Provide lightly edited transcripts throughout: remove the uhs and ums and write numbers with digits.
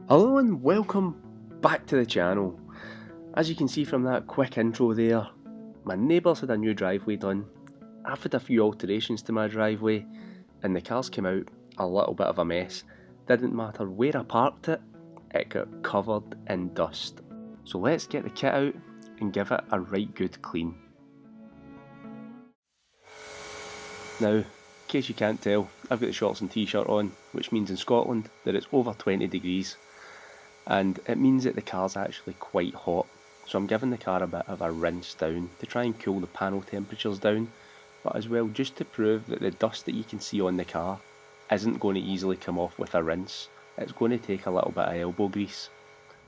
Hello and welcome back to the channel. As you can see from that quick intro there, my neighbours had a new driveway done. I've had a few alterations to my driveway and the cars came out a little bit of a mess. Didn't matter where I parked it, it got covered in dust. So let's get the kit out and give it a right good clean. Now, in case you can't tell, I've got the shorts and t-shirt on, which means in Scotland that it's over 20 degrees. And it means that the car's actually quite hot, so I'm giving the car a bit of a rinse down to try and cool the panel temperatures down, but as well just to prove that the dust that you can see on the car isn't going to easily come off with a rinse. It's going to take a little bit of elbow grease.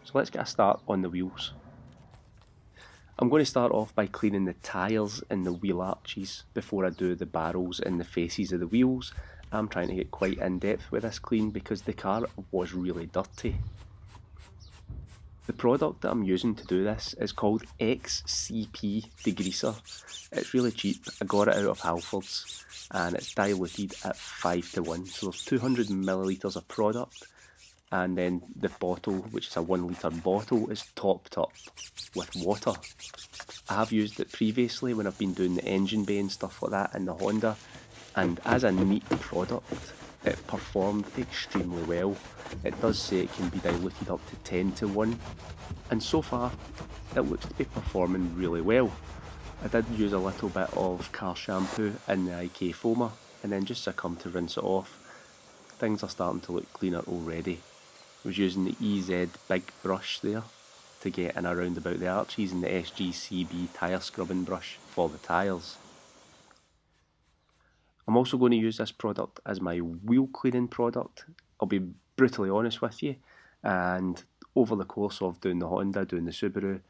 So let's get a start on the wheels. I'm going to start off by cleaning the tyres and the wheel arches before I do the barrels and the faces of the wheels. I'm trying to get quite in depth with this clean because the car was really dirty. The product that I'm using to do this is called XCP Degreaser. It's really cheap. I got it out of Halfords and it's diluted at 5:1. So there's 200 millilitres of product, and then the bottle, which is a 1 litre bottle, is topped up with water. I have used it previously when I've been doing the engine bay and stuff like that in the Honda, and as a neat product, it performed extremely well. It does say it can be diluted up to 10:1, and so far it looks to be performing really well. I did use a little bit of car shampoo in the IK foamer and then just succumbed to rinse it off. Things are starting to look cleaner already. I was using the EZ big brush there to get in around about the arches and the SGCB tyre scrubbing brush for the tyres. I'm also going to use this product as my wheel cleaning product. I'll be brutally honest with you, and over the course of doing the Honda, doing the Subaru,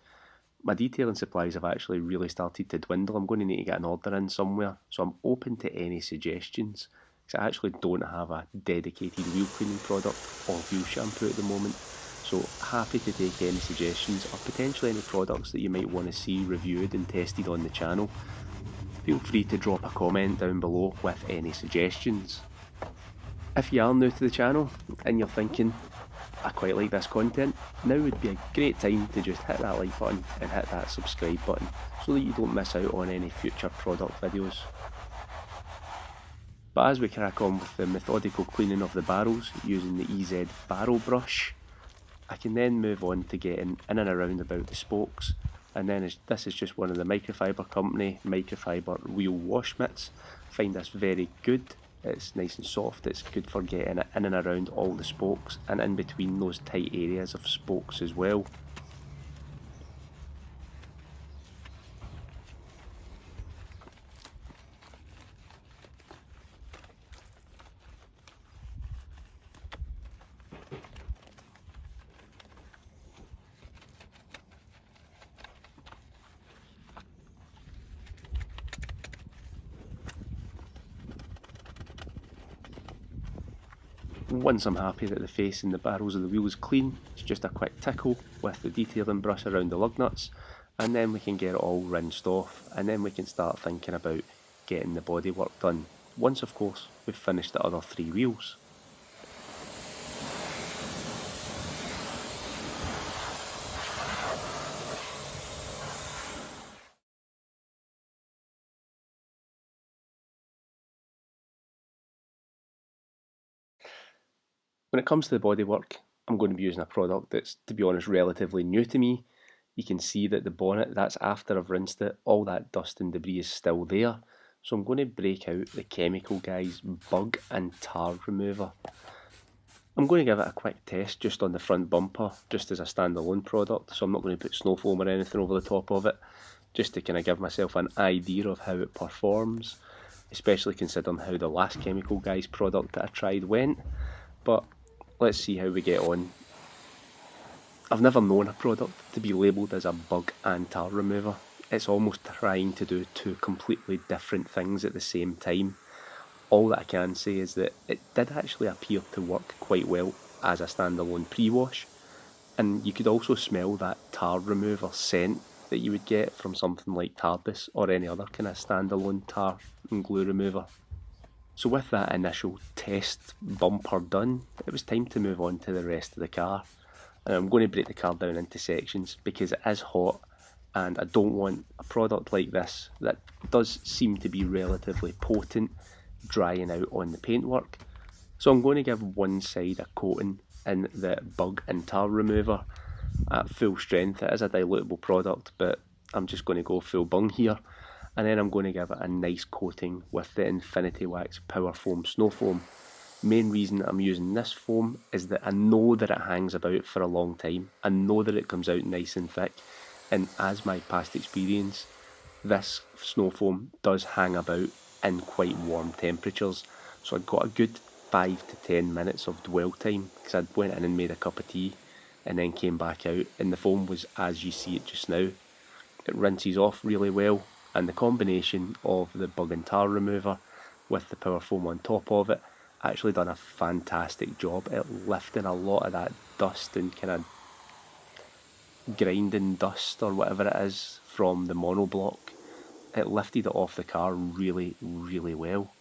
my detailing supplies have actually really started to dwindle. I'm going to need to get an order in somewhere, so I'm open to any suggestions, because I actually don't have a dedicated wheel cleaning product or wheel shampoo at the moment. So happy to take any suggestions or potentially any products that you might want to see reviewed and tested on the channel. Feel free to drop a comment down below with any suggestions. If you are new to the channel and you're thinking, I quite like this content, now would be a great time to just hit that like button and hit that subscribe button so that you don't miss out on any future product videos. But as we crack on with the methodical cleaning of the barrels using the EZ barrel brush, I can then move on to getting in and around about the spokes. And then this is just one of the Microfiber company Microfiber wheel wash mitts. I find this very good. It's nice and soft. It's good for getting it in and around all the spokes and in between those tight areas of spokes as well. Once I'm happy that the face and the barrels of the wheel is clean, it's just a quick tickle with the detailing brush around the lug nuts, and then we can get it all rinsed off, and then we can start thinking about getting the bodywork done, once of course we've finished the other 3 wheels. When it comes to the bodywork, I'm going to be using a product that's, to be honest, relatively new to me. You can see that the bonnet, that's after I've rinsed it, all that dust and debris is still there. So I'm going to break out the Chemical Guys Bug and Tar Remover. I'm going to give it a quick test just on the front bumper, just as a standalone product, so I'm not going to put snow foam or anything over the top of it, just to kind of give myself an idea of how it performs, especially considering how the last Chemical Guys product that I tried went. But let's see how we get on. I've never known a product to be labelled as a bug and tar remover. It's almost trying to do 2 completely different things at the same time. All that I can say is that it did actually appear to work quite well as a standalone pre-wash, and you could also smell that tar remover scent that you would get from something like Tardis or any other kind of standalone tar and glue remover. So with that initial test bumper done, it was time to move on to the rest of the car. And I'm going to break the car down into sections because it is hot and I don't want a product like this that does seem to be relatively potent drying out on the paintwork. So I'm going to give one side a coating in the bug and tar remover at full strength. It is a dilutable product, but I'm just going to go full bung here. And then I'm going to give it a nice coating with the Infinity Wax Power Foam Snow Foam. Main reason I'm using this foam is that I know that it hangs about for a long time. I know that it comes out nice and thick, and as my past experience, this snow foam does hang about in quite warm temperatures. So I got a good 5 to 10 minutes of dwell time because I went in and made a cup of tea and then came back out, and the foam was as you see it just now. It rinses off really well, and the combination of the bug and tar remover with the power foam on top of it actually done a fantastic job at lifting a lot of that dust and kind of grinding dust or whatever it is from the monoblock. It lifted it off the car really, really well.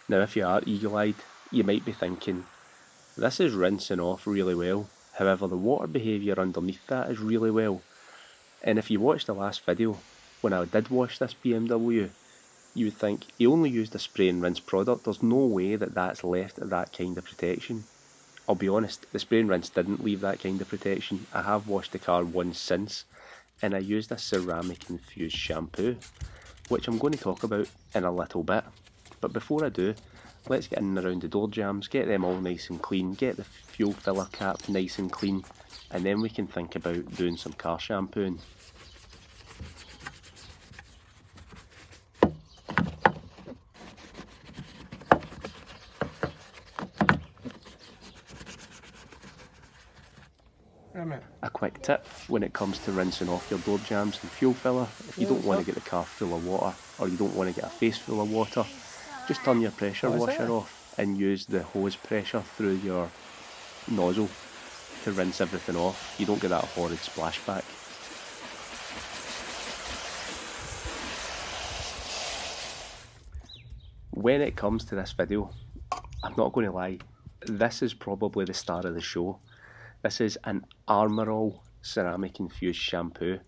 Now if you are eagle-eyed, you might be thinking, this is rinsing off really well, however the water behaviour underneath that is really well. And if you watched the last video, when I did wash this BMW, you would think, he only used a spray and rinse product, there's no way that that's left that kind of protection. I'll be honest, the spray and rinse didn't leave that kind of protection. I have washed the car once since, and I used a ceramic infused shampoo, which I'm going to talk about in a little bit. But before I do, let's get in and around the door jambs, get them all nice and clean, get the fuel filler cap nice and clean, and then we can think about doing some car shampooing. A quick tip when it comes to rinsing off your door jambs and fuel filler, if you don't want to get the car full of water or you don't want to get a face full of water, just turn your pressure washer off and use the hose pressure through your nozzle to rinse everything off. You don't get that horrid splashback. When it comes to this video, I'm not going to lie, this is probably the star of the show. This is an Armour All ceramic infused shampoo.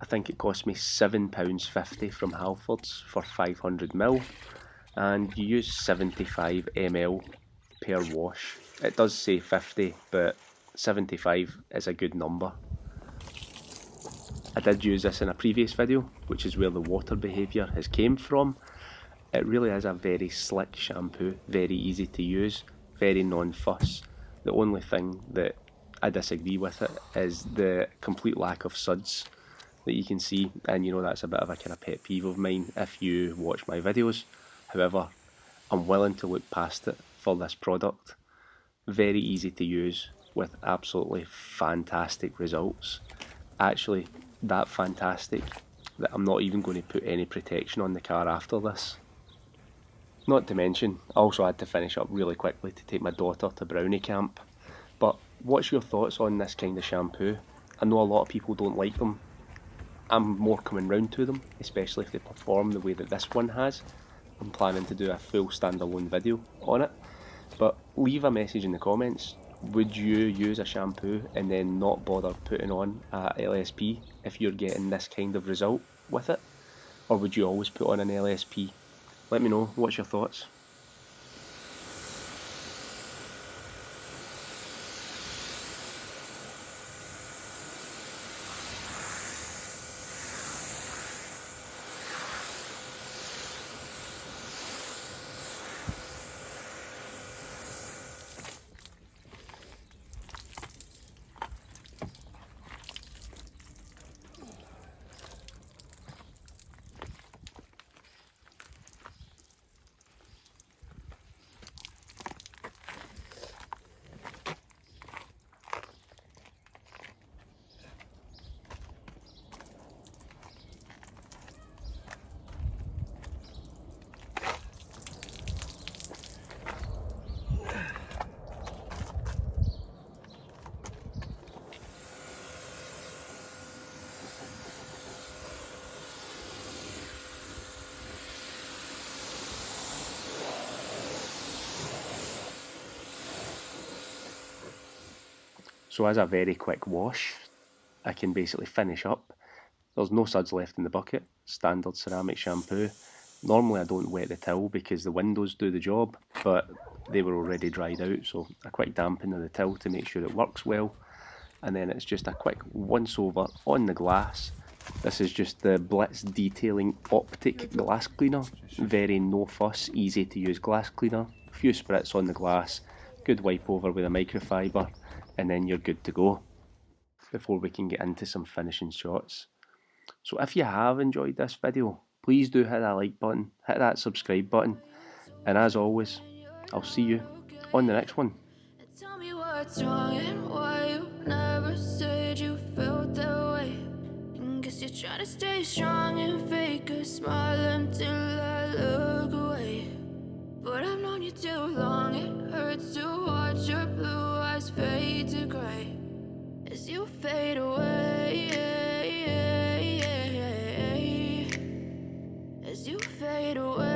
I think it cost me £7.50 from Halfords for 500ml, and you use 75ml per wash. It does say 50, but 75 is a good number. I did use this in a previous video, which is where the water behaviour has came from. It really is a very slick shampoo, very easy to use, very non-fuss. The only thing that I disagree with it is the complete lack of suds that you can see, and you know that's a bit of a kind of pet peeve of mine if you watch my videos. However, I'm willing to look past it for this product. Very easy to use with absolutely fantastic results. Actually, that fantastic that I'm not even going to put any protection on the car after this. Not to mention, I also had to finish up really quickly to take my daughter to brownie camp. But what's your thoughts on this kind of shampoo? I know a lot of people don't like them. I'm more coming round to them, especially if they perform the way that this one has. I'm planning to do a full standalone video on it. But leave a message in the comments. Would you use a shampoo and then not bother putting on a LSP if you're getting this kind of result with it? Or would you always put on an LSP? Let me know, what's your thoughts? So as a very quick wash, I can basically finish up. There's no suds left in the bucket, standard ceramic shampoo. Normally I don't wet the towel because the windows do the job, but they were already dried out, so a quick dampen of the towel to make sure it works well. And then it's just a quick once over on the glass. This is just the Blitz Detailing Optic Glass Cleaner. Very no fuss, easy to use glass cleaner. A few spritz on the glass, good wipe over with a microfiber, and then you're good to go. Before we can get into some finishing shots. So if you have enjoyed this video, please do hit that like button, hit that subscribe button, and as always, I'll see you on the next one. Tell me what's wrong and why you never said you felt that way. And guess you're trying to stay strong and fake a smile until I look away. But I've known you too long, it hurts to watch your blue eyes fade to gray as you fade away, as you fade away.